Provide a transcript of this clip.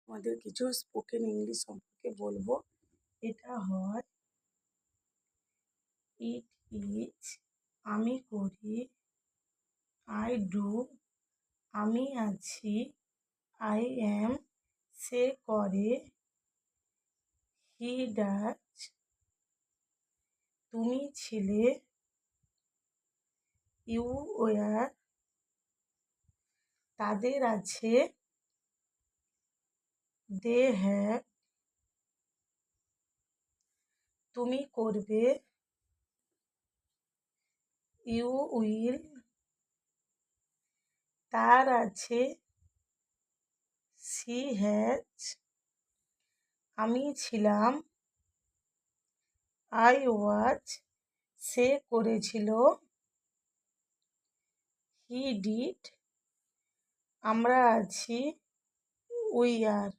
আমাদের কিছু spoken English সম্পর্কে বলবো। এটা হয় ইট ইজ, আমি করি, আই ডু, আমি আছি, আই অ্যাম, সে করে, হি ডাজ, তুমি ছিলে, ইউ ওয়ার, তাদের আছে, দে হ্যাভ, তুমি করবে, ইউ উইল, তার আছে, সি হ্যাজ, আমি ছিলাম, আই ওয়াজ, সে করেছিল, হি ডিড, আমরা আছি, উই আর।